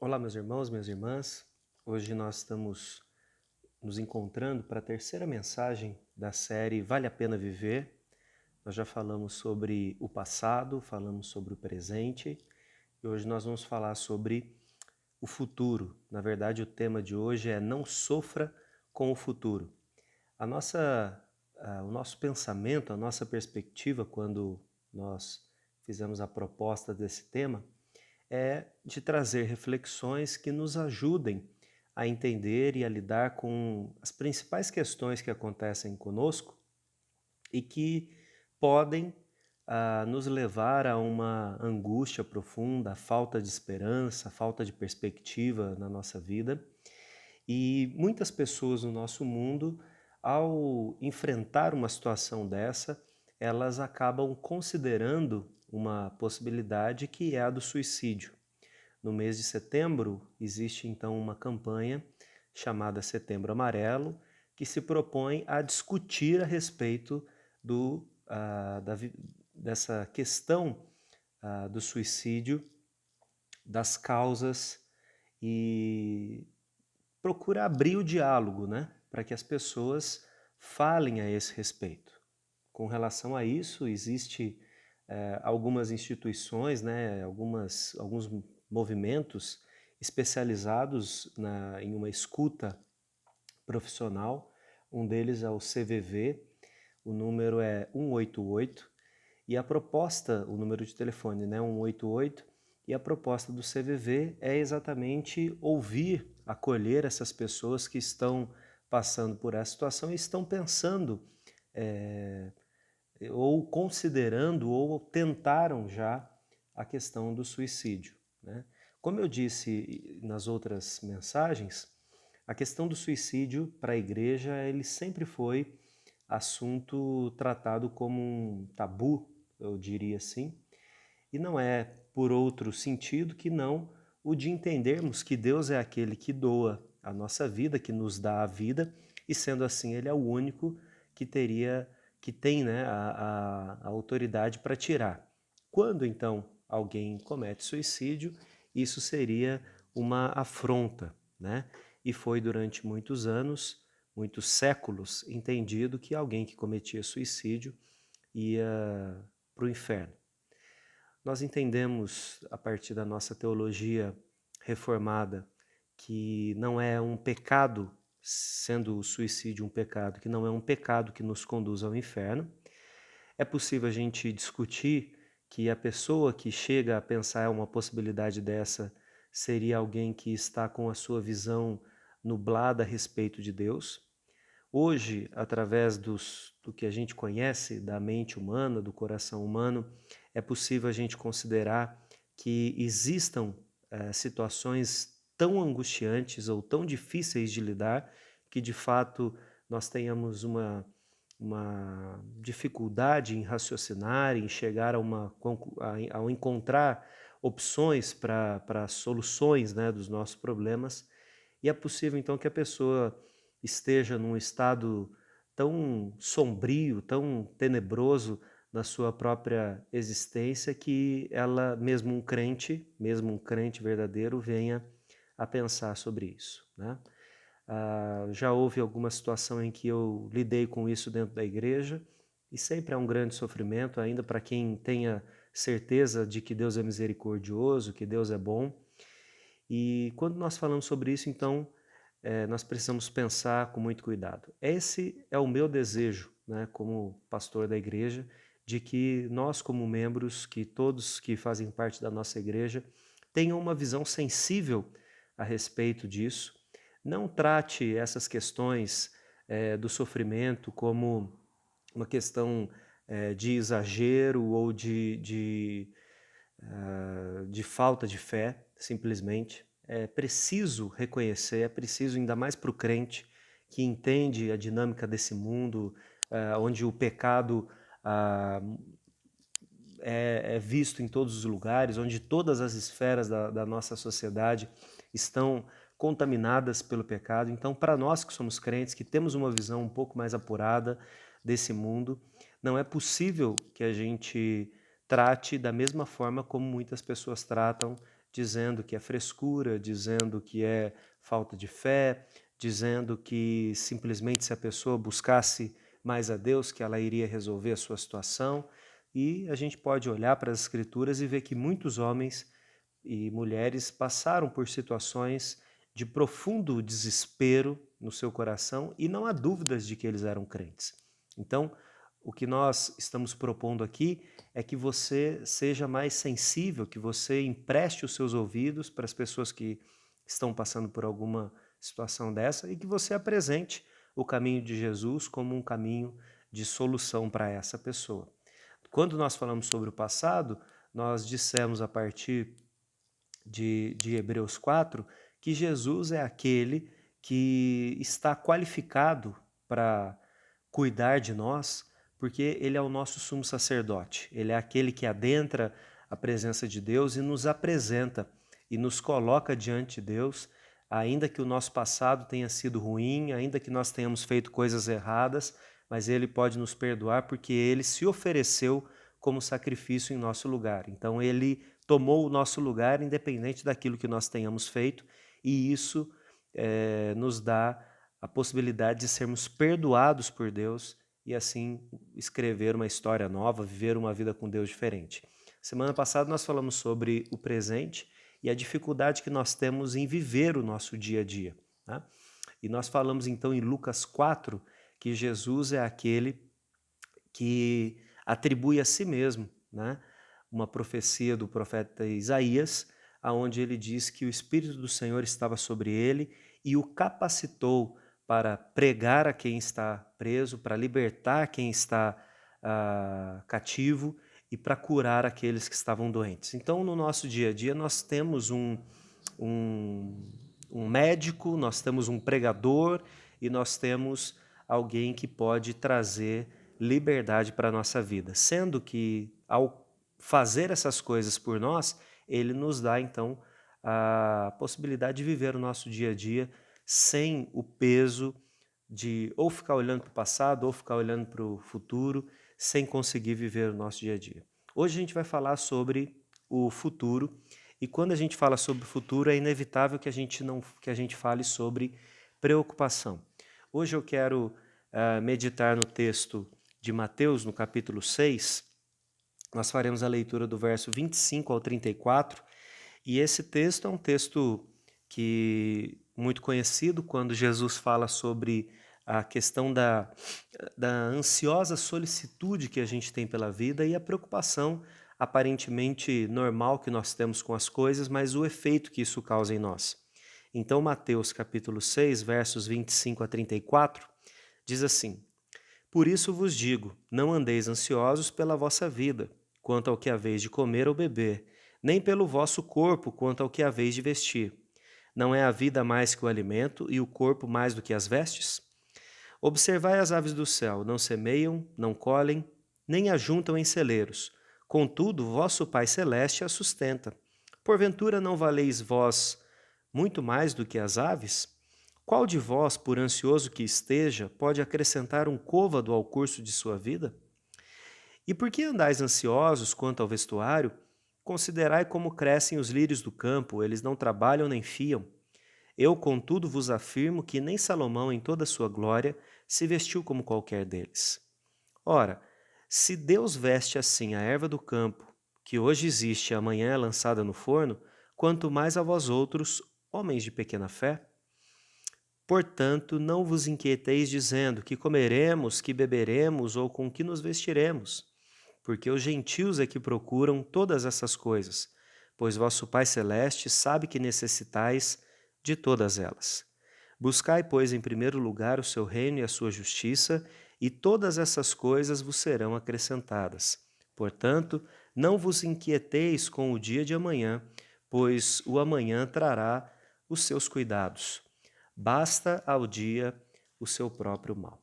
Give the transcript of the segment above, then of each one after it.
Olá, meus irmãos, minhas irmãs. Hoje nós estamos nos encontrando para a terceira mensagem da série Vale a Pena Viver. Nós já falamos sobre o passado, falamos sobre o presente e hoje nós vamos falar sobre o futuro. Na verdade, o tema de hoje é Não Sofra com o Futuro. O nosso pensamento, a nossa perspectiva quando nós fizemos a proposta desse tema é de trazer reflexões que nos ajudem a entender e a lidar com as principais questões que acontecem conosco e que podem nos levar a uma angústia profunda, a falta de esperança, a falta de perspectiva na nossa vida. E muitas pessoas no nosso mundo, ao enfrentar uma situação dessa, elas acabam considerando uma possibilidade que é a do suicídio. No mês de setembro, existe então uma campanha chamada Setembro Amarelo, que se propõe a discutir a respeito dessa questão do suicídio, das causas e procura abrir o diálogo, né, para que as pessoas falem a esse respeito. Com relação a isso, existe algumas instituições, né, alguns movimentos especializados em uma escuta profissional. Um deles é o CVV, o número é 188, e a proposta, o número de telefone, né, 188, e a proposta do CVV é exatamente ouvir, acolher essas pessoas que estão passando por essa situação e estão pensando ou considerando ou tentaram já a questão do suicídio, né? Como eu disse nas outras mensagens, a questão do suicídio para a igreja ele sempre foi assunto tratado como um tabu, eu diria assim, e não é por outro sentido que não o de entendermos que Deus é aquele que doa a nossa vida, que nos dá a vida, e sendo assim ele é o único que tem, né, a autoridade para tirar. Quando então alguém comete suicídio, isso seria uma afronta, né? E foi durante muitos anos, muitos séculos, entendido que alguém que cometia suicídio ia para o inferno. Nós entendemos, a partir da nossa teologia reformada, que não é um pecado, sendo o suicídio um pecado, que não é um pecado que nos conduz ao inferno. É possível a gente discutir que a pessoa que chega a pensar uma possibilidade dessa seria alguém que está com a sua visão nublada a respeito de Deus. Hoje, através do que a gente conhece da mente humana, do coração humano, é possível a gente considerar que existam situações tão angustiantes ou tão difíceis de lidar que, de fato, nós tenhamos uma dificuldade em raciocinar, em chegar ao encontrar opções para soluções, né, dos nossos problemas. E é possível, então, que a pessoa esteja num estado tão sombrio, tão tenebroso na sua própria existência, que ela, mesmo um crente verdadeiro, venha a pensar sobre isso, né? Já houve alguma situação em que eu lidei com isso dentro da igreja, e sempre é um grande sofrimento, ainda para quem tenha certeza de que Deus é misericordioso, que Deus é bom. E quando nós falamos sobre isso, então, nós precisamos pensar com muito cuidado. Esse é o meu desejo, né, como pastor da igreja, de que nós, como membros, que todos que fazem parte da nossa igreja, tenham uma visão sensível a respeito disso. Não trate essas questões do sofrimento como uma questão de exagero ou de falta de fé, simplesmente. É preciso reconhecer, é preciso, ainda mais para o crente que entende a dinâmica desse mundo, onde o pecado ah, é visto em todos os lugares, onde todas as esferas da nossa sociedade estão contaminadas pelo pecado. Então, para nós que somos crentes, que temos uma visão um pouco mais apurada desse mundo, não é possível que a gente trate da mesma forma como muitas pessoas tratam dizendo que é frescura, dizendo que é falta de fé, dizendo que simplesmente se a pessoa buscasse mais a Deus, que ela iria resolver a sua situação. E a gente pode olhar para as Escrituras e ver que muitos homens e mulheres passaram por situações de profundo desespero no seu coração e não há dúvidas de que eles eram crentes. Então, o que nós estamos propondo aqui é que você seja mais sensível, que você empreste os seus ouvidos para as pessoas que estão passando por alguma situação dessa e que você apresente o caminho de Jesus como um caminho de solução para essa pessoa. Quando nós falamos sobre o passado, nós dissemos a partir de Hebreus 4 que Jesus é aquele que está qualificado para cuidar de nós, porque ele é o nosso sumo sacerdote. Ele é aquele que adentra a presença de Deus e nos apresenta e nos coloca diante de Deus, ainda que o nosso passado tenha sido ruim, ainda que nós tenhamos feito coisas erradas, mas ele pode nos perdoar porque ele se ofereceu como sacrifício em nosso lugar. Então ele tomou o nosso lugar independente daquilo que nós tenhamos feito, e isso nos dá a possibilidade de sermos perdoados por Deus e assim escrever uma história nova, viver uma vida com Deus diferente. Semana passada nós falamos sobre o presente e a dificuldade que nós temos em viver o nosso dia a dia, né? E nós falamos então em Lucas 4 que Jesus é aquele que atribui a si mesmo, né, uma profecia do profeta Isaías, aonde ele diz que o Espírito do Senhor estava sobre ele e o capacitou para pregar a quem está preso, para libertar quem está cativo e para curar aqueles que estavam doentes. Então, no nosso dia a dia, nós temos um médico, nós temos um pregador e nós temos alguém que pode trazer liberdade para a nossa vida, sendo que ao fazer essas coisas por nós, ele nos dá então a possibilidade de viver o nosso dia a dia sem o peso de ou ficar olhando para o passado ou ficar olhando para o futuro, sem conseguir viver o nosso dia a dia. Hoje a gente vai falar sobre o futuro, e quando a gente fala sobre o futuro é inevitável que a gente fale sobre preocupação. Hoje eu quero meditar no texto de Mateus, no capítulo 6, nós faremos a leitura do verso 25 ao 34, e esse texto é um texto muito conhecido quando Jesus fala sobre a questão da ansiosa solicitude que a gente tem pela vida e a preocupação aparentemente normal que nós temos com as coisas, mas o efeito que isso causa em nós. Então, Mateus capítulo 6, versos 25 a 34, diz assim: Por isso vos digo, não andeis ansiosos pela vossa vida, quanto ao que haveis de comer ou beber, nem pelo vosso corpo, quanto ao que haveis de vestir. Não é a vida mais que o alimento, e o corpo mais do que as vestes? Observai as aves do céu, não semeiam, não colhem, nem ajuntam em celeiros. Contudo, vosso Pai Celeste as sustenta. Porventura não valeis vós muito mais do que as aves? Qual de vós, por ansioso que esteja, pode acrescentar um côvado ao curso de sua vida? E por que andais ansiosos quanto ao vestuário? Considerai como crescem os lírios do campo, eles não trabalham nem fiam. Eu, contudo, vos afirmo que nem Salomão, em toda a sua glória, se vestiu como qualquer deles. Ora, se Deus veste assim a erva do campo, que hoje existe e amanhã é lançada no forno, quanto mais a vós outros, homens de pequena fé? Portanto, não vos inquieteis dizendo que comeremos, que beberemos ou com que nos vestiremos, porque os gentios é que procuram todas essas coisas, pois vosso Pai Celeste sabe que necessitais de todas elas. Buscai, pois, em primeiro lugar o seu reino e a sua justiça, e todas essas coisas vos serão acrescentadas. Portanto, não vos inquieteis com o dia de amanhã, pois o amanhã trará os seus cuidados. Basta ao dia o seu próprio mal.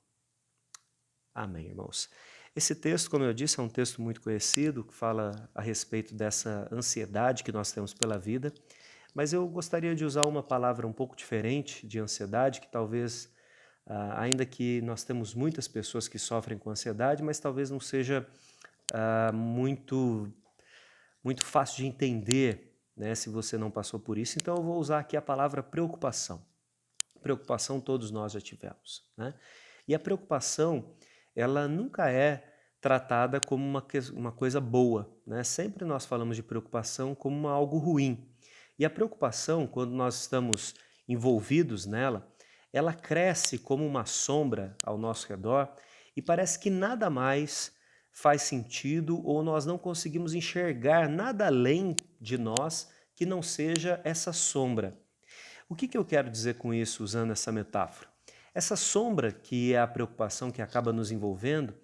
Amém, irmãos. Esse texto, como eu disse, é um texto muito conhecido, que fala a respeito dessa ansiedade que nós temos pela vida, mas eu gostaria de usar uma palavra um pouco diferente de ansiedade, que talvez, ainda que nós temos muitas pessoas que sofrem com ansiedade, mas talvez não seja muito fácil de entender né, se você não passou por isso, então eu vou usar aqui a palavra preocupação. Preocupação todos nós já tivemos, né? E a preocupação, ela nunca é tratada como uma coisa boa, né? Sempre nós falamos de preocupação como algo ruim. E a preocupação, quando nós estamos envolvidos nela, ela cresce como uma sombra ao nosso redor e parece que nada mais faz sentido ou nós não conseguimos enxergar nada além de nós que não seja essa sombra. O que eu quero dizer com isso, usando essa metáfora? Essa sombra, que é a preocupação que acaba nos envolvendo,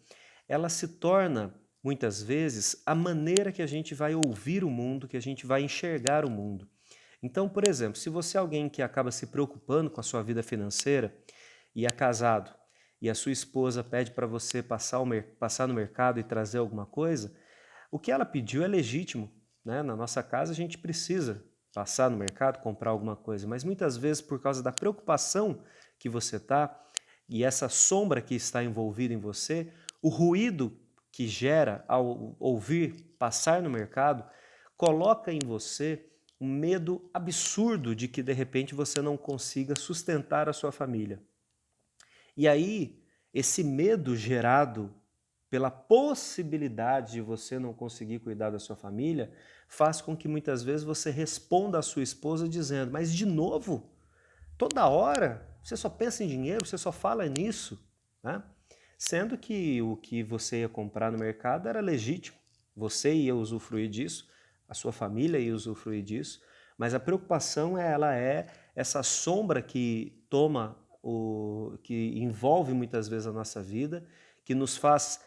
ela se torna, muitas vezes, a maneira que a gente vai ouvir o mundo, que a gente vai enxergar o mundo. Então, por exemplo, se você é alguém que acaba se preocupando com a sua vida financeira e é casado, e a sua esposa pede para você passar no mercado e trazer alguma coisa, o que ela pediu é legítimo, né? Na nossa casa a gente precisa passar no mercado, comprar alguma coisa, mas muitas vezes por causa da preocupação que você está e essa sombra que está envolvida em você, o ruído que gera ao ouvir passar no mercado coloca em você um medo absurdo de que de repente você não consiga sustentar a sua família. E aí, esse medo gerado pela possibilidade de você não conseguir cuidar da sua família, faz com que muitas vezes você responda à sua esposa dizendo: mas de novo? Toda hora? Você só pensa em dinheiro? Você só fala nisso? Né? Sendo que o que você ia comprar no mercado era legítimo, você ia usufruir disso, a sua família ia usufruir disso, mas a preocupação ela é essa sombra que que envolve muitas vezes a nossa vida, que nos faz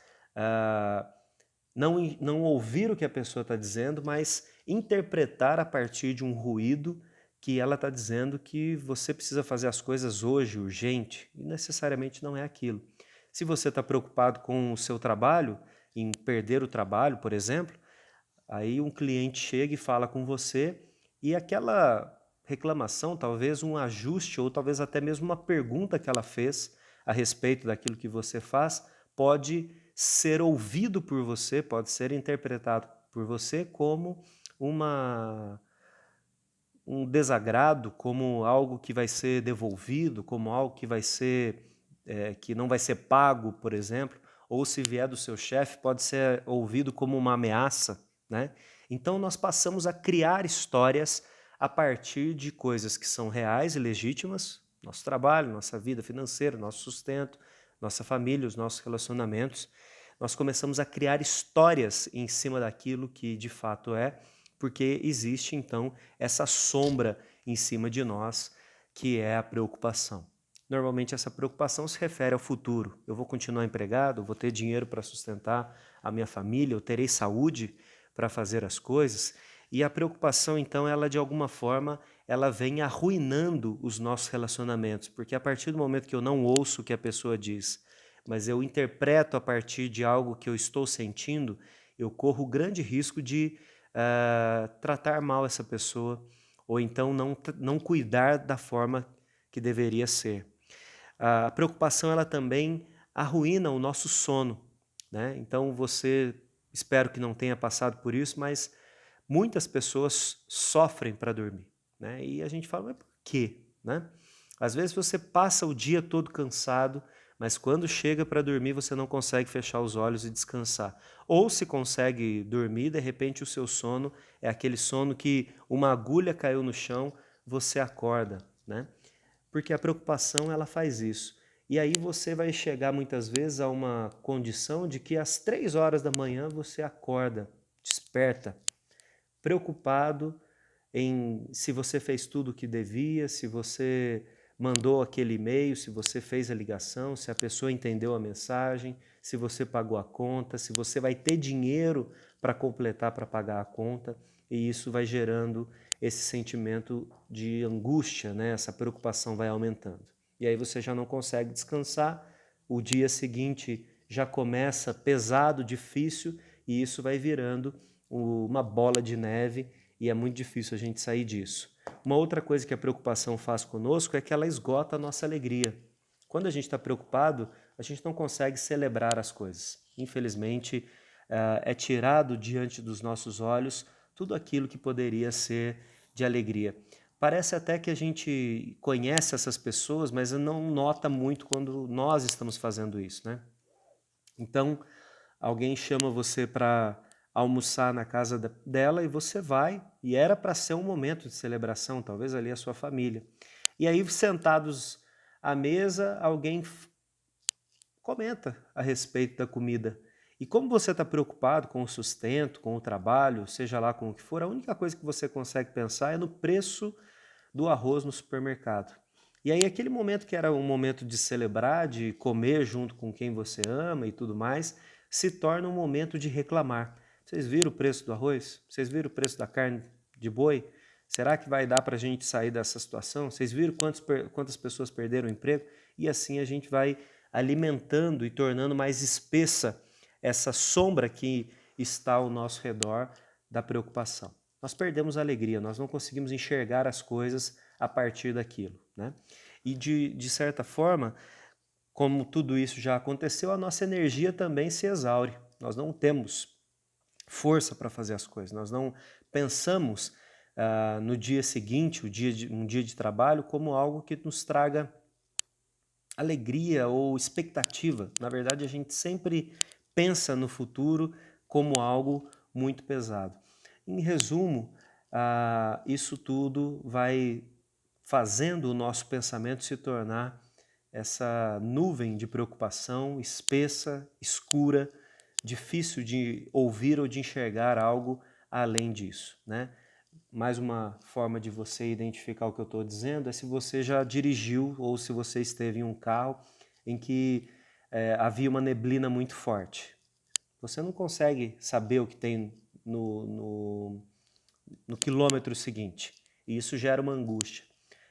não ouvir o que a pessoa está dizendo, mas interpretar a partir de um ruído que ela está dizendo que você precisa fazer as coisas hoje, urgente, e necessariamente não é aquilo. Se você está preocupado com o seu trabalho, em perder o trabalho, por exemplo, aí um cliente chega e fala com você e aquela reclamação, talvez um ajuste ou talvez até mesmo uma pergunta que ela fez a respeito daquilo que você faz, pode ser ouvido por você, pode ser interpretado por você como um desagrado, como algo que vai ser devolvido, como algo que vai ser que não vai ser pago, por exemplo, ou se vier do seu chefe, pode ser ouvido como uma ameaça, né? Então nós passamos a criar histórias a partir de coisas que são reais e legítimas, nosso trabalho, nossa vida financeira, nosso sustento, nossa família, os nossos relacionamentos. Nós começamos a criar histórias em cima daquilo que de fato é, porque existe então essa sombra em cima de nós, que é a preocupação. Normalmente essa preocupação se refere ao futuro. Eu vou continuar empregado, eu vou ter dinheiro para sustentar a minha família, eu terei saúde para fazer as coisas. E a preocupação, então, ela de alguma forma, ela vem arruinando os nossos relacionamentos, porque a partir do momento que eu não ouço o que a pessoa diz, mas eu interpreto a partir de algo que eu estou sentindo, eu corro o grande risco de tratar mal essa pessoa, ou então não cuidar da forma que deveria ser. A preocupação ela também arruína o nosso sono, né? Então você, espero que não tenha passado por isso, mas muitas pessoas sofrem para dormir, né? E a gente fala, mas por quê, né? Às vezes você passa o dia todo cansado, mas quando chega para dormir você não consegue fechar os olhos e descansar. Ou se consegue dormir, de repente o seu sono é aquele sono que uma agulha caiu no chão, você acorda, né? Porque a preocupação ela faz isso. E aí você vai chegar muitas vezes a uma condição de que às 3 horas da manhã você acorda, desperta, preocupado em se você fez tudo o que devia, se você mandou aquele e-mail, se você fez a ligação, se a pessoa entendeu a mensagem, se você pagou a conta, se você vai ter dinheiro para completar para pagar a conta, e isso vai gerando esse sentimento de angústia, né? Essa preocupação vai aumentando. E aí você já não consegue descansar, o dia seguinte já começa pesado, difícil, e isso vai virando uma bola de neve e é muito difícil a gente sair disso. Uma outra coisa que a preocupação faz conosco é que ela esgota a nossa alegria. Quando a gente está preocupado, a gente não consegue celebrar as coisas. Infelizmente, é tirado diante dos nossos olhos tudo aquilo que poderia ser de alegria. Parece até que a gente conhece essas pessoas, mas não nota muito quando nós estamos fazendo isso, né? Então, alguém chama você para almoçar na casa dela e você vai, e era para ser um momento de celebração, talvez ali a sua família. E aí, sentados à mesa, alguém comenta a respeito da comida. E como você está preocupado com o sustento, com o trabalho, seja lá com o que for, a única coisa que você consegue pensar é no preço do arroz no supermercado. E aí aquele momento que era um momento de celebrar, de comer junto com quem você ama e tudo mais, se torna um momento de reclamar. Vocês viram o preço do arroz? Vocês viram o preço da carne de boi? Será que vai dar para a gente sair dessa situação? Vocês viram quantas pessoas perderam o emprego? E assim a gente vai alimentando e tornando mais espessa essa sombra que está ao nosso redor da preocupação. Nós perdemos a alegria, nós não conseguimos enxergar as coisas a partir daquilo, né? E de certa forma, como tudo isso já aconteceu, a nossa energia também se exaure. Nós não temos força para fazer as coisas, nós não pensamos no dia seguinte, um dia de trabalho, como algo que nos traga alegria ou expectativa. Na verdade, a gente sempre pensa no futuro como algo muito pesado. Em resumo, isso tudo vai fazendo o nosso pensamento se tornar essa nuvem de preocupação espessa, escura, difícil de ouvir ou de enxergar algo além disso, né? Mais uma forma de você identificar o que eu estou dizendo é se você já dirigiu ou se você esteve em um carro em que havia uma neblina muito forte. Você não consegue saber o que tem no quilômetro seguinte. E isso gera uma angústia.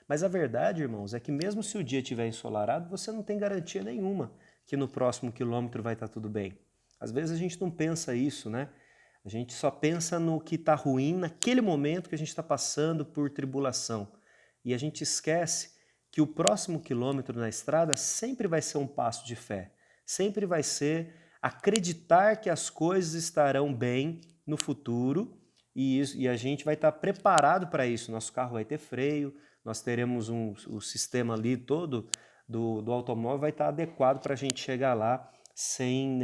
Mas a verdade, irmãos, é que mesmo se o dia estiver ensolarado, você não tem garantia nenhuma que no próximo quilômetro vai estar tudo bem. Às vezes a gente não pensa isso, né? A gente só pensa no que está ruim naquele momento que a gente está passando por tribulação. E a gente esquece que o próximo quilômetro na estrada sempre vai ser um passo de fé. Sempre vai ser acreditar que as coisas estarão bem no futuro e a gente vai estar preparado para isso. Nosso carro vai ter freio, nós teremos o sistema ali todo do automóvel vai estar adequado para a gente chegar lá sem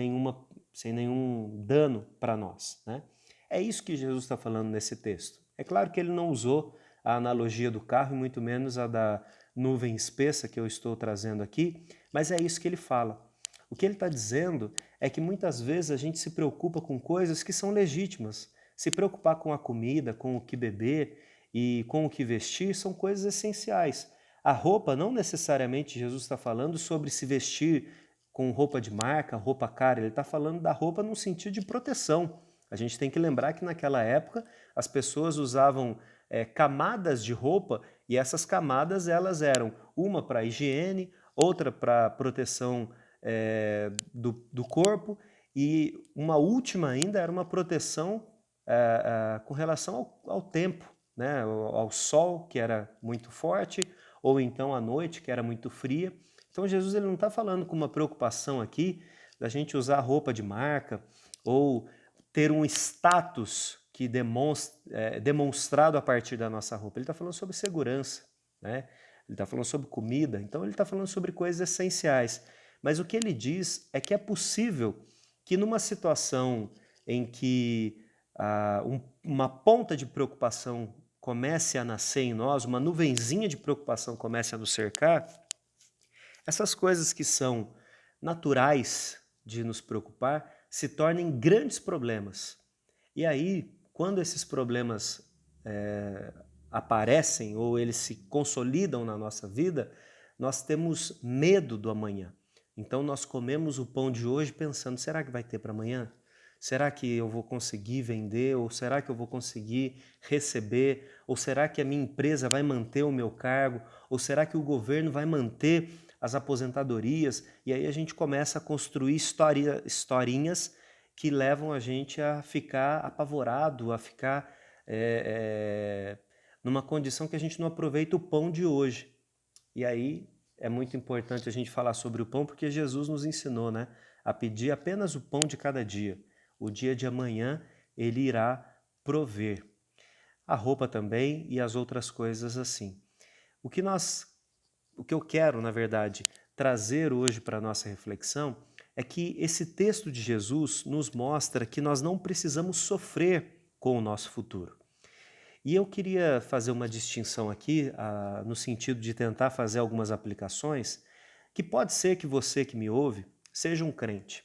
nenhum dano para nós, né? É isso que Jesus está falando nesse texto. É claro que ele não usou a analogia do carro e muito menos a da nuvem espessa que eu estou trazendo aqui, mas é isso que ele fala. O que ele está dizendo é que muitas vezes a gente se preocupa com coisas que são legítimas. Se preocupar com a comida, com o que beber e com o que vestir são coisas essenciais. A roupa, não necessariamente Jesus está falando sobre se vestir com roupa de marca, roupa cara, ele está falando da roupa no sentido de proteção. A gente tem que lembrar que naquela época as pessoas usavam camadas de roupa e essas camadas elas eram uma para higiene, outra para proteção do corpo e uma última ainda era uma proteção com relação ao tempo, né? Ao sol que era muito forte ou então à noite que era muito fria. Então Jesus ele não está falando com uma preocupação aqui da gente usar roupa de marca ou ter um status que demonstrado a partir da nossa roupa. Ele está falando sobre segurança, né? Ele está falando sobre comida, então ele está falando sobre coisas essenciais. Mas o que ele diz é que é possível que numa situação em que uma ponta de preocupação comece a nascer em nós, uma nuvenzinha de preocupação comece a nos cercar, essas coisas que são naturais de nos preocupar se tornem grandes problemas. E aí, quando esses problemas aparecem ou eles se consolidam na nossa vida, nós temos medo do amanhã. Então nós comemos o pão de hoje pensando, será que vai ter para amanhã? Será que eu vou conseguir vender? Ou será que eu vou conseguir receber? Ou será que a minha empresa vai manter o meu cargo? Ou será que o governo vai manter as aposentadorias? E aí a gente começa a construir historinhas que levam a gente a ficar apavorado, a ficar numa condição que a gente não aproveita o pão de hoje. E aí é muito importante a gente falar sobre o pão porque Jesus nos ensinou, né, a pedir apenas o pão de cada dia. O dia de amanhã ele irá prover. a roupa também e as outras coisas assim. O que eu quero, na verdade, trazer hoje para a nossa reflexão é que esse texto de Jesus nos mostra que nós não precisamos sofrer com o nosso futuro. E eu queria fazer uma distinção aqui, no sentido de tentar fazer algumas aplicações, que pode ser que você que me ouve seja um crente.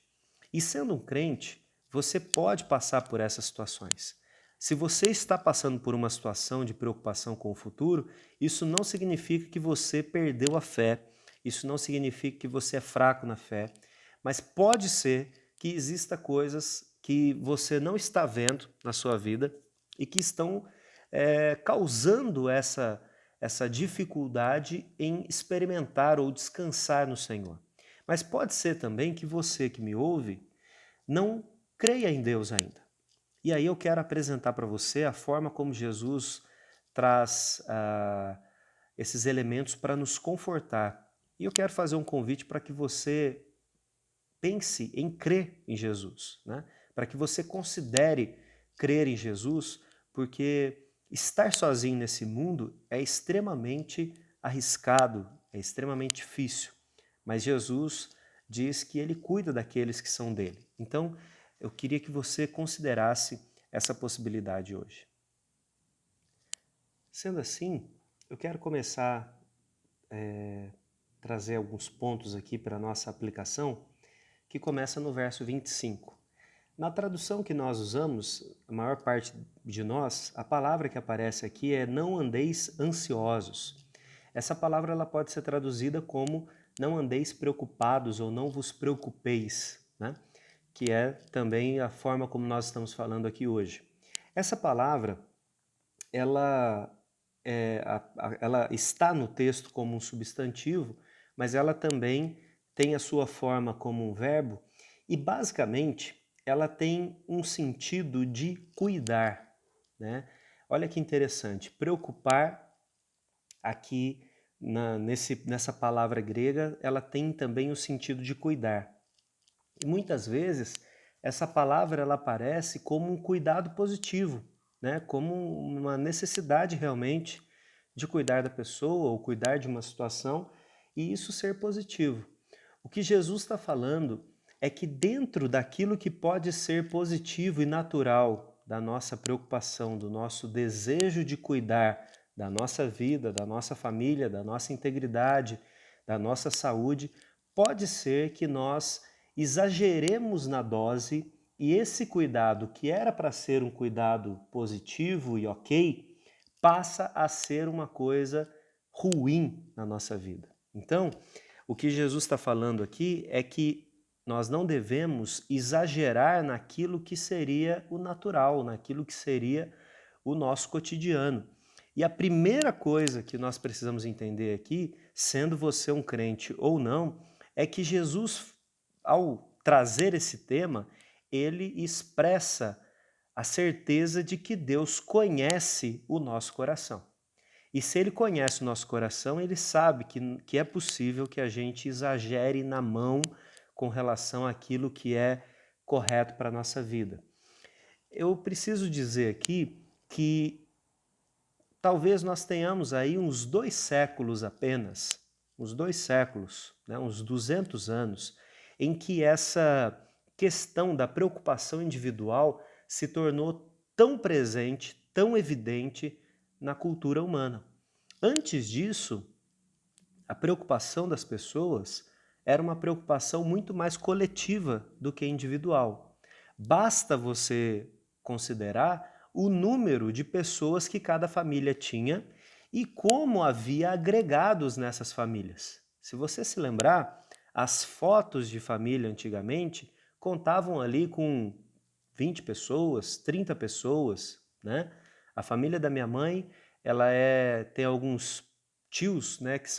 E sendo um crente, você pode passar por essas situações. Se você está passando por uma situação de preocupação com o futuro, isso não significa que você perdeu a fé, isso não significa que você é fraco na fé, mas pode ser que exista coisas que você não está vendo na sua vida e que estão causando essa dificuldade em experimentar ou descansar no Senhor. Mas pode ser também que você que me ouve não creia em Deus ainda. E aí eu quero apresentar para você a forma como Jesus traz esses elementos para nos confortar. E eu quero fazer um convite para que você pense em crer em Jesus, né? Para que você considere crer em Jesus, porque estar sozinho nesse mundo é extremamente arriscado, é extremamente difícil. Mas Jesus diz que ele cuida daqueles que são dele. Então, eu queria que você considerasse essa possibilidade hoje. Sendo assim, eu quero começar a trazer alguns pontos aqui para a nossa aplicação, que começa no verso 25. Na tradução que nós usamos, a maior parte de nós, a palavra que aparece aqui é não andeis ansiosos. Essa palavra ela pode ser traduzida como não andeis preocupados ou não vos preocupeis, né? Que é também a forma como nós estamos falando aqui hoje. Essa palavra, ela está no texto como um substantivo, mas ela também tem a sua forma como um verbo e basicamente ela tem um sentido de cuidar, né? Olha que interessante, preocupar aqui nessa palavra grega, ela tem também o sentido de cuidar. E muitas vezes essa palavra ela aparece como um cuidado positivo, né? Como uma necessidade realmente de cuidar da pessoa ou cuidar de uma situação e isso ser positivo. O que Jesus está falando é que dentro daquilo que pode ser positivo e natural da nossa preocupação, do nosso desejo de cuidar da nossa vida, da nossa família, da nossa integridade, da nossa saúde, pode ser que nós exageremos na dose e esse cuidado, que era para ser um cuidado positivo e ok, passa a ser uma coisa ruim na nossa vida. Então, o que Jesus está falando aqui é que nós não devemos exagerar naquilo que seria o natural, naquilo que seria o nosso cotidiano. E a primeira coisa que nós precisamos entender aqui, sendo você um crente ou não, é que Jesus, ao trazer esse tema, ele expressa a certeza de que Deus conhece o nosso coração. E se ele conhece o nosso coração, ele sabe que é possível que a gente exagere na mão com relação àquilo que é correto para a nossa vida. Eu preciso dizer aqui que talvez nós tenhamos aí uns 2 séculos apenas, uns 2 séculos, né, uns 200 anos, em que essa questão da preocupação individual se tornou tão presente, tão evidente na cultura humana. Antes disso, a preocupação das pessoas era uma preocupação muito mais coletiva do que individual. Basta você considerar o número de pessoas que cada família tinha e como havia agregados nessas famílias. Se você se lembrar, as fotos de família antigamente contavam ali com 20 pessoas, 30 pessoas, né? A família da minha mãe, tem alguns tios, né, que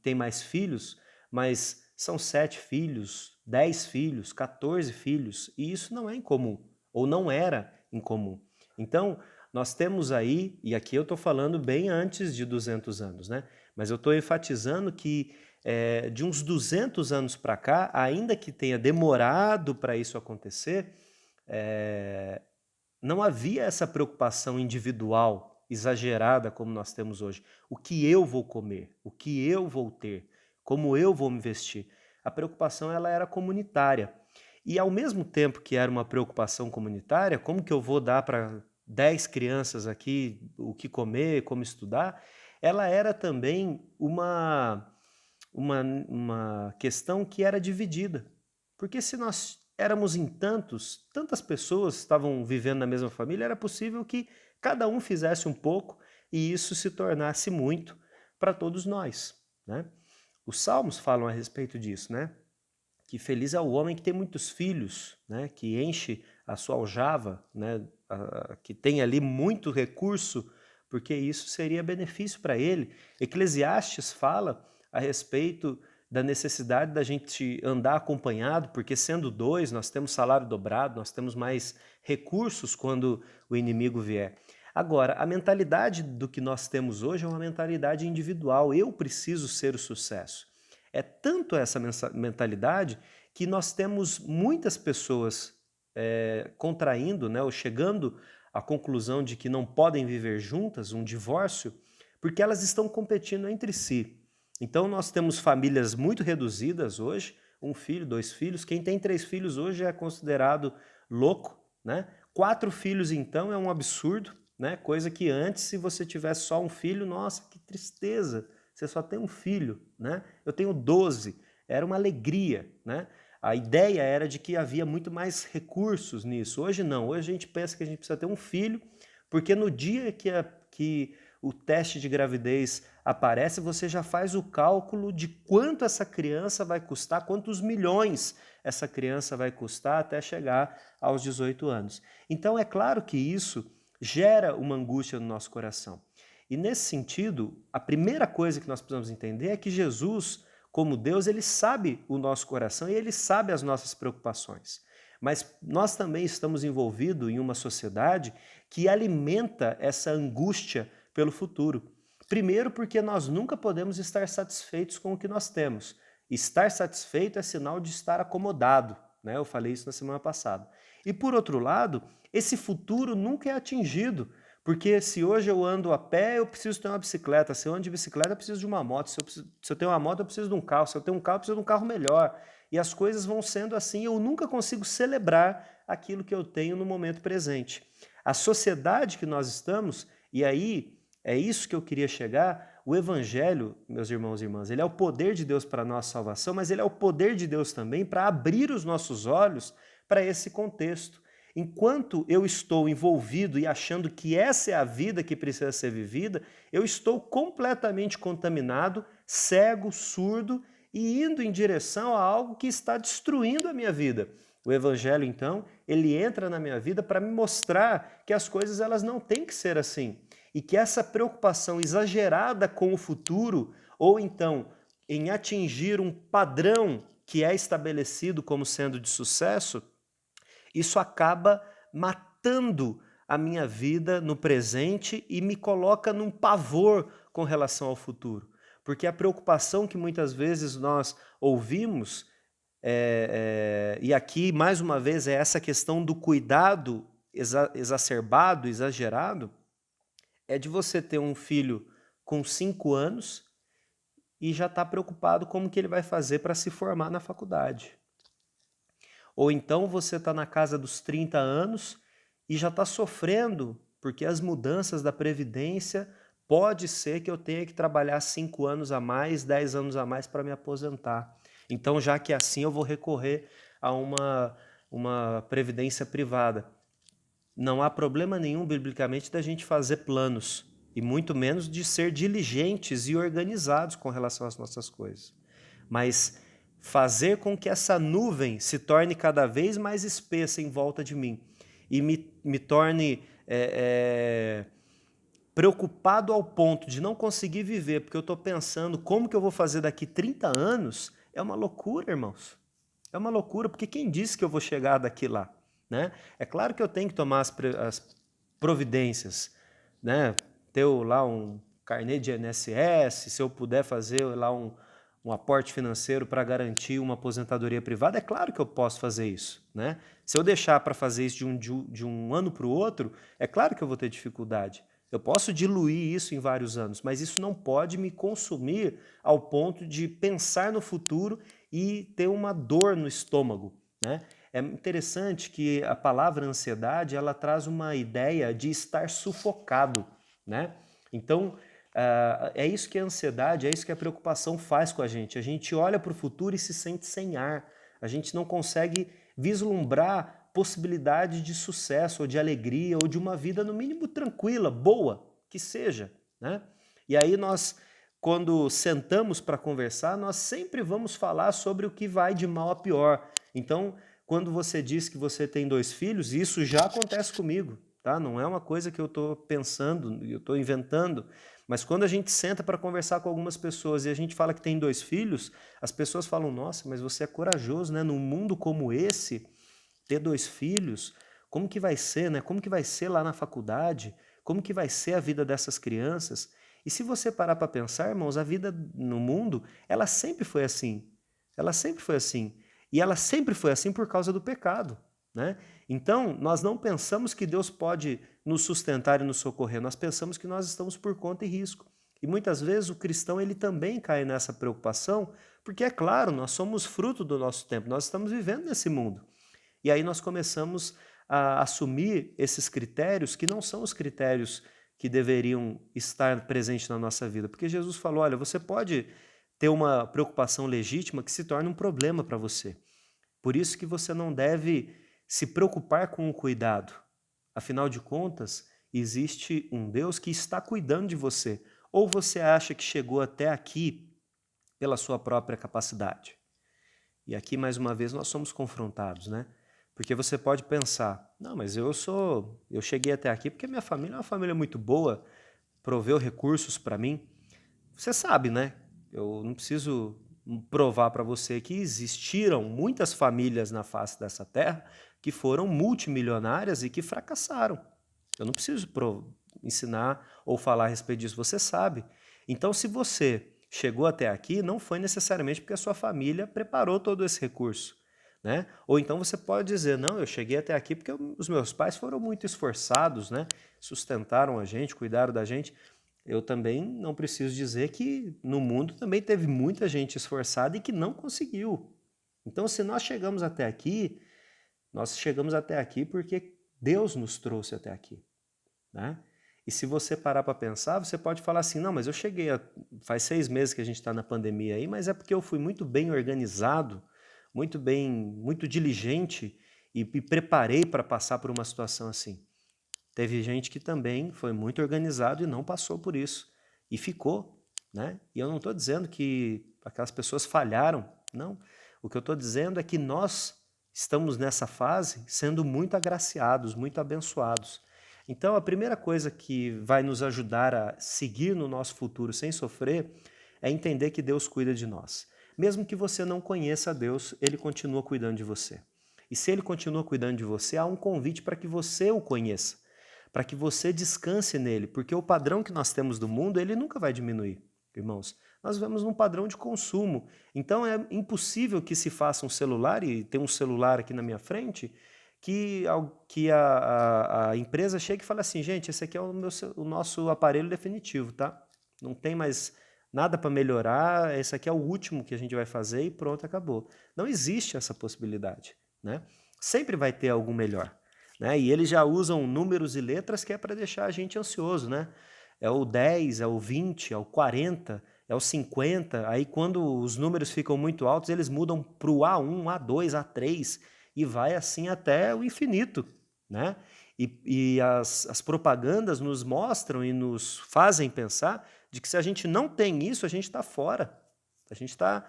têm mais filhos, mas são 7 filhos, 10 filhos, 14 filhos, e isso não é incomum, ou não era incomum. Então, nós temos aí, e aqui eu estou falando bem antes de 200 anos, né? Mas eu estou enfatizando que de uns 200 anos para cá, ainda que tenha demorado para isso acontecer, não havia essa preocupação individual exagerada como nós temos hoje. O que eu vou comer? O que eu vou ter? Como eu vou me vestir? A preocupação ela era comunitária. E ao mesmo tempo que era uma preocupação comunitária, como que eu vou dar para 10 crianças aqui o que comer, como estudar, ela era também uma questão que era dividida. Porque se nós éramos em tantas pessoas estavam vivendo na mesma família, era possível que cada um fizesse um pouco e isso se tornasse muito para todos nós, né? Os salmos falam a respeito disso, né? Que feliz é o homem que tem muitos filhos, né? Que enche a sua aljava, né? Que tem ali muito recurso, porque isso seria benefício para ele. Eclesiastes fala a respeito da necessidade da gente andar acompanhado, porque sendo dois, nós temos salário dobrado, nós temos mais recursos quando o inimigo vier. Agora, a mentalidade do que nós temos hoje é uma mentalidade individual. Eu preciso ser o sucesso. É tanto essa mentalidade que nós temos muitas pessoas contraindo, né, ou chegando à conclusão de que não podem viver juntas, um divórcio, porque elas estão competindo entre si. Então nós temos famílias muito reduzidas hoje, 1 filho, 2 filhos. Quem tem 3 filhos hoje é considerado louco, né? 4 filhos então é um absurdo, né? Coisa que antes, se você tivesse só um filho, nossa, que tristeza, você só tem um filho, né? Eu tenho 12, era uma alegria, né? A ideia era de que havia muito mais recursos nisso. Hoje não, hoje a gente pensa que a gente precisa ter um filho, porque no dia que o teste de gravidez aparece, você já faz o cálculo de quanto essa criança vai custar, quantos milhões essa criança vai custar até chegar aos 18 anos. Então é claro que isso gera uma angústia no nosso coração. E nesse sentido, a primeira coisa que nós precisamos entender é que Jesus, como Deus, ele sabe o nosso coração e ele sabe as nossas preocupações. Mas nós também estamos envolvidos em uma sociedade que alimenta essa angústia pelo futuro. Primeiro, porque nós nunca podemos estar satisfeitos com o que nós temos. Estar satisfeito é sinal de estar acomodado, né? Eu falei isso na semana passada. E por outro lado, esse futuro nunca é atingido, porque se hoje eu ando a pé, eu preciso ter uma bicicleta. Se eu ando de bicicleta, eu preciso de uma moto. Se eu tenho uma moto, eu preciso de um carro. Se eu tenho um carro, eu preciso de um carro melhor. E as coisas vão sendo assim, eu nunca consigo celebrar aquilo que eu tenho no momento presente. A sociedade que nós estamos, e aí é isso que eu queria chegar, o Evangelho, meus irmãos e irmãs, ele é o poder de Deus para a nossa salvação, mas ele é o poder de Deus também para abrir os nossos olhos para esse contexto. Enquanto eu estou envolvido e achando que essa é a vida que precisa ser vivida, eu estou completamente contaminado, cego, surdo e indo em direção a algo que está destruindo a minha vida. O Evangelho, então, ele entra na minha vida para me mostrar que as coisas elas não têm que ser assim. E que essa preocupação exagerada com o futuro, ou então em atingir um padrão que é estabelecido como sendo de sucesso, isso acaba matando a minha vida no presente e me coloca num pavor com relação ao futuro. Porque a preocupação que muitas vezes nós ouvimos, e aqui mais uma vez é essa questão do cuidado exacerbado, exagerado, é de você ter um filho com 5 anos e já está preocupado como que ele vai fazer para se formar na faculdade. Ou então você está na casa dos 30 anos e já está sofrendo, porque as mudanças da Previdência, pode ser que eu tenha que trabalhar 5 anos a mais, 10 anos a mais para me aposentar. Então, já que é assim, eu vou recorrer a uma previdência privada. Não há problema nenhum, biblicamente, da gente fazer planos, e muito menos de ser diligentes e organizados com relação às nossas coisas. Mas fazer com que essa nuvem se torne cada vez mais espessa em volta de mim e me torne preocupado ao ponto de não conseguir viver, porque eu estou pensando como que eu vou fazer daqui 30 anos, é uma loucura, irmãos. É uma loucura, porque quem disse que eu vou chegar daqui lá? Né? É claro que eu tenho que tomar as providências, né? Ter lá um carnê de INSS, se eu puder fazer lá um aporte financeiro para garantir uma aposentadoria privada, é claro que eu posso fazer isso. Se eu deixar para fazer isso de um ano para o outro, é claro que eu vou ter dificuldade. Eu posso diluir isso em vários anos, mas isso não pode me consumir ao ponto de pensar no futuro e ter uma dor no estômago, né? É interessante que a palavra ansiedade, ela traz uma ideia de estar sufocado, né? Então, é isso que a ansiedade, é isso que a preocupação faz com a gente. A gente olha para o futuro e se sente sem ar. A gente não consegue vislumbrar possibilidade de sucesso, ou de alegria, ou de uma vida no mínimo tranquila, boa, que seja, né? E aí nós, quando sentamos para conversar, nós sempre vamos falar sobre o que vai de mal a pior. Então, quando você diz que você tem 2 filhos, isso já acontece comigo, tá? Não é uma coisa que eu estou pensando, eu estou inventando, mas quando a gente senta para conversar com algumas pessoas e a gente fala que tem 2 filhos, as pessoas falam, nossa, mas você é corajoso, né? Num mundo como esse, ter 2 filhos, como que vai ser, né? Como que vai ser lá na faculdade? Como que vai ser a vida dessas crianças? E se você parar para pensar, irmãos, a vida no mundo, ela sempre foi assim. Ela sempre foi assim. E ela sempre foi assim por causa do pecado, né? Então, nós não pensamos que Deus pode nos sustentar e nos socorrer, nós pensamos que nós estamos por conta e risco. E muitas vezes o cristão ele também cai nessa preocupação, porque é claro, nós somos fruto do nosso tempo, nós estamos vivendo nesse mundo. E aí nós começamos a assumir esses critérios que não são os critérios que deveriam estar presentes na nossa vida. Porque Jesus falou, olha, você pode ter uma preocupação legítima que se torna um problema para você. Por isso que você não deve se preocupar com o cuidado. Afinal de contas, existe um Deus que está cuidando de você. Ou você acha que chegou até aqui pela sua própria capacidade? E aqui, mais uma vez, nós somos confrontados, né? Porque você pode pensar, não, mas eu cheguei até aqui porque minha família é uma família muito boa, proveu recursos para mim. Você sabe, né? Eu não preciso provar para você que existiram muitas famílias na face dessa terra que foram multimilionárias e que fracassaram. Eu não preciso ensinar ou falar a respeito disso, você sabe. Então, se você chegou até aqui, não foi necessariamente porque a sua família preparou todo esse recurso, né? Ou então você pode dizer, não, eu cheguei até aqui porque os meus pais foram muito esforçados, né? Sustentaram a gente, cuidaram da gente. Eu também não preciso dizer que no mundo também teve muita gente esforçada e que não conseguiu. Então, se nós chegamos até aqui, nós chegamos até aqui porque Deus nos trouxe até aqui, né? E se você parar para pensar, você pode falar assim, não, mas eu cheguei, faz 6 meses que a gente está na pandemia aí, mas é porque eu fui muito bem organizado, muito bem, muito diligente e me preparei para passar por uma situação assim. Teve gente que também foi muito organizado e não passou por isso. E ficou, né? E eu não estou dizendo que aquelas pessoas falharam, não. O que eu estou dizendo é que nós estamos nessa fase sendo muito agraciados, muito abençoados. Então, a primeira coisa que vai nos ajudar a seguir no nosso futuro sem sofrer é entender que Deus cuida de nós. Mesmo que você não conheça a Deus, Ele continua cuidando de você. E se Ele continua cuidando de você, há um convite para que você o conheça, para que você descanse nele, porque o padrão que nós temos do mundo, ele nunca vai diminuir, irmãos. Nós vivemos num padrão de consumo, então é impossível que se faça um celular, e tem um celular aqui na minha frente, que a empresa chegue e fale assim, gente, esse aqui é o nosso aparelho definitivo, tá? Não tem mais nada para melhorar, esse aqui é o último que a gente vai fazer e pronto, acabou. Não existe essa possibilidade, né? Sempre vai ter algum melhor, né? E eles já usam números e letras que é para deixar a gente ansioso, né? É o 10, é o 20, é o 40, é o 50. Aí quando os números ficam muito altos, eles mudam para o A1, A2, A3 e vai assim até o infinito, né? E as propagandas nos mostram e nos fazem pensar de que se a gente não tem isso, a gente está fora, a gente está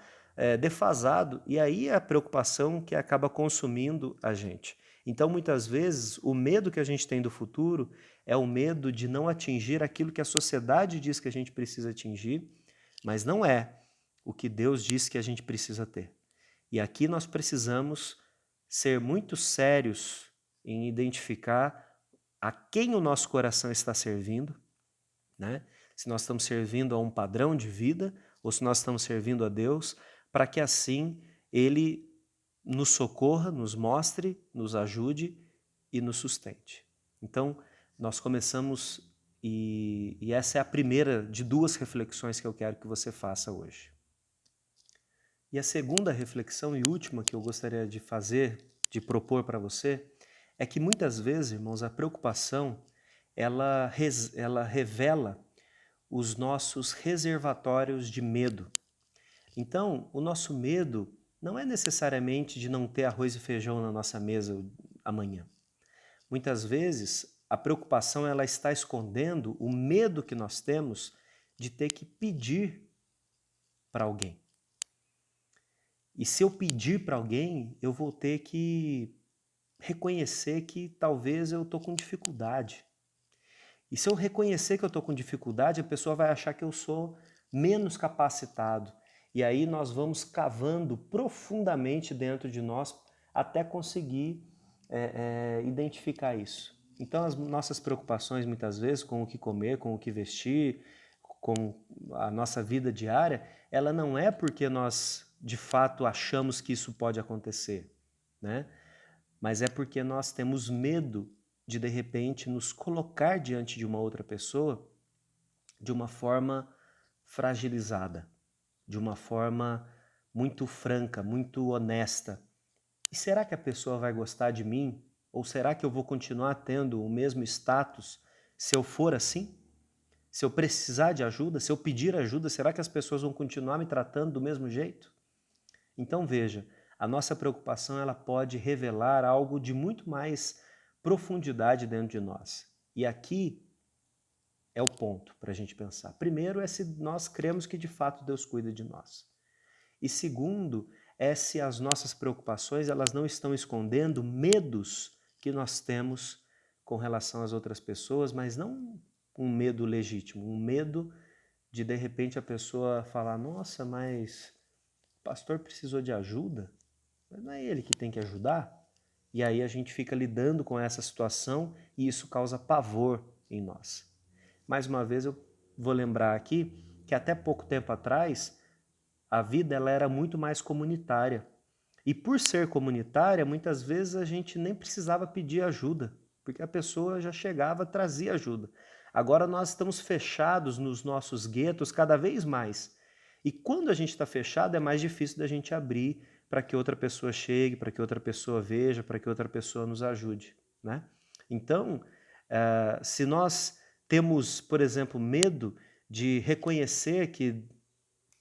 defasado. E aí é a preocupação que acaba consumindo a gente. Então, muitas vezes, o medo que a gente tem do futuro é o medo de não atingir aquilo que a sociedade diz que a gente precisa atingir, mas não é o que Deus diz que a gente precisa ter. E aqui nós precisamos ser muito sérios em identificar a quem o nosso coração está servindo, né? Se nós estamos servindo a um padrão de vida ou se nós estamos servindo a Deus, para que assim Ele nos socorra, nos mostre, nos ajude e nos sustente. Então, nós começamos E essa é a primeira de duas reflexões que eu quero que você faça hoje. E a segunda reflexão e última que eu gostaria de fazer, de propor para você, é que muitas vezes, irmãos, a preocupação, ela revela os nossos reservatórios de medo. Então, o nosso medo não é necessariamente de não ter arroz e feijão na nossa mesa amanhã. Muitas vezes, a preocupação ela está escondendo o medo que nós temos de ter que pedir para alguém. E se eu pedir para alguém, eu vou ter que reconhecer que talvez eu estou com dificuldade. E se eu reconhecer que eu estou com dificuldade, a pessoa vai achar que eu sou menos capacitado. E aí nós vamos cavando profundamente dentro de nós até conseguir identificar isso. Então as nossas preocupações muitas vezes com o que comer, com o que vestir, com a nossa vida diária, ela não é porque nós de fato achamos que isso pode acontecer, né? Mas é porque nós temos medo de repente nos colocar diante de uma outra pessoa de uma forma fragilizada, de uma forma muito franca, muito honesta. E será que a pessoa vai gostar de mim? Ou será que eu vou continuar tendo o mesmo status se eu for assim? Se eu precisar de ajuda, se eu pedir ajuda, será que as pessoas vão continuar me tratando do mesmo jeito? Então veja, a nossa preocupação ela pode revelar algo de muito mais profundidade dentro de nós. E aqui é o ponto para a gente pensar. Primeiro é se nós cremos que de fato Deus cuida de nós. E segundo é se as nossas preocupações elas não estão escondendo medos que nós temos com relação às outras pessoas, mas não um medo legítimo, um medo de repente a pessoa falar, nossa, mas o pastor precisou de ajuda, mas não é ele que tem que ajudar? E aí a gente fica lidando com essa situação e isso causa pavor em nós. Mais uma vez eu vou lembrar aqui que até pouco tempo atrás a vida ela era muito mais comunitária. E por ser comunitária, muitas vezes a gente nem precisava pedir ajuda, porque a pessoa já chegava, trazia ajuda. Agora nós estamos fechados nos nossos guetos cada vez mais. E quando a gente está fechado, é mais difícil da gente abrir para que outra pessoa chegue, para que outra pessoa veja, para que outra pessoa nos ajude, né? Então, se nós temos, por exemplo, medo de reconhecer que,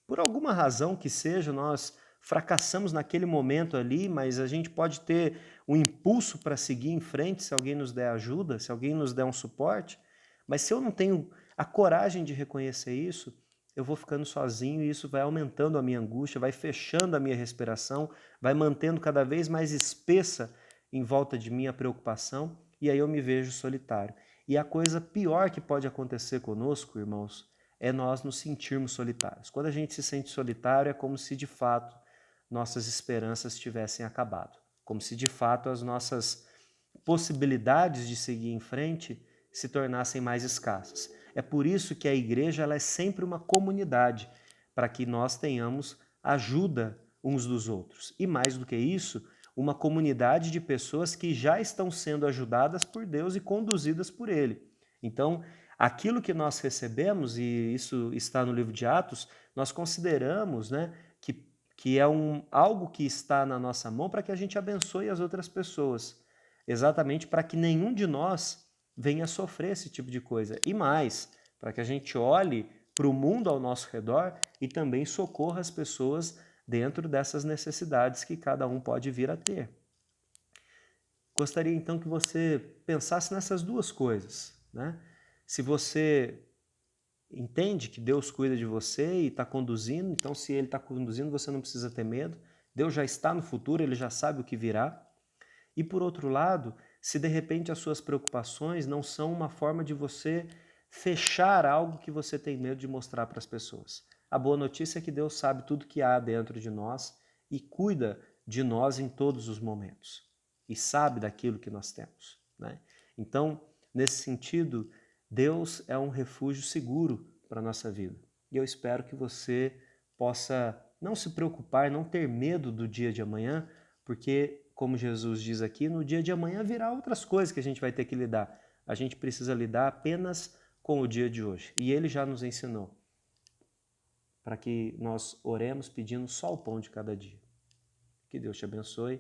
por alguma razão que seja, nós fracassamos naquele momento ali, mas a gente pode ter um impulso para seguir em frente se alguém nos der ajuda, se alguém nos der um suporte. Mas se eu não tenho a coragem de reconhecer isso, eu vou ficando sozinho e isso vai aumentando a minha angústia, vai fechando a minha respiração, vai mantendo cada vez mais espessa em volta de mim a preocupação e aí eu me vejo solitário. E a coisa pior que pode acontecer conosco, irmãos, é nós nos sentirmos solitários. Quando a gente se sente solitário, é como se de fato nossas esperanças tivessem acabado, como se de fato as nossas possibilidades de seguir em frente se tornassem mais escassas. É por isso que a igreja ela é sempre uma comunidade, para que nós tenhamos ajuda uns dos outros. E mais do que isso, uma comunidade de pessoas que já estão sendo ajudadas por Deus e conduzidas por Ele. Então, aquilo que nós recebemos, e isso está no livro de Atos, nós consideramos, né, que é algo que está na nossa mão para que a gente abençoe as outras pessoas. Exatamente para que nenhum de nós venha sofrer esse tipo de coisa. E mais, para que a gente olhe para o mundo ao nosso redor e também socorra as pessoas dentro dessas necessidades que cada um pode vir a ter. Gostaria então que você pensasse nessas duas coisas, né? Se você entende que Deus cuida de você e está conduzindo, então se Ele está conduzindo, você não precisa ter medo. Deus já está no futuro, Ele já sabe o que virá. E por outro lado, se de repente as suas preocupações não são uma forma de você fechar algo que você tem medo de mostrar para as pessoas. A boa notícia é que Deus sabe tudo que há dentro de nós e cuida de nós em todos os momentos. E sabe daquilo que nós temos, né? Então, nesse sentido, Deus é um refúgio seguro para a nossa vida. E eu espero que você possa não se preocupar, não ter medo do dia de amanhã, porque, como Jesus diz aqui, no dia de amanhã virá outras coisas que a gente vai ter que lidar. A gente precisa lidar apenas com o dia de hoje. E ele já nos ensinou para que nós oremos pedindo só o pão de cada dia. Que Deus te abençoe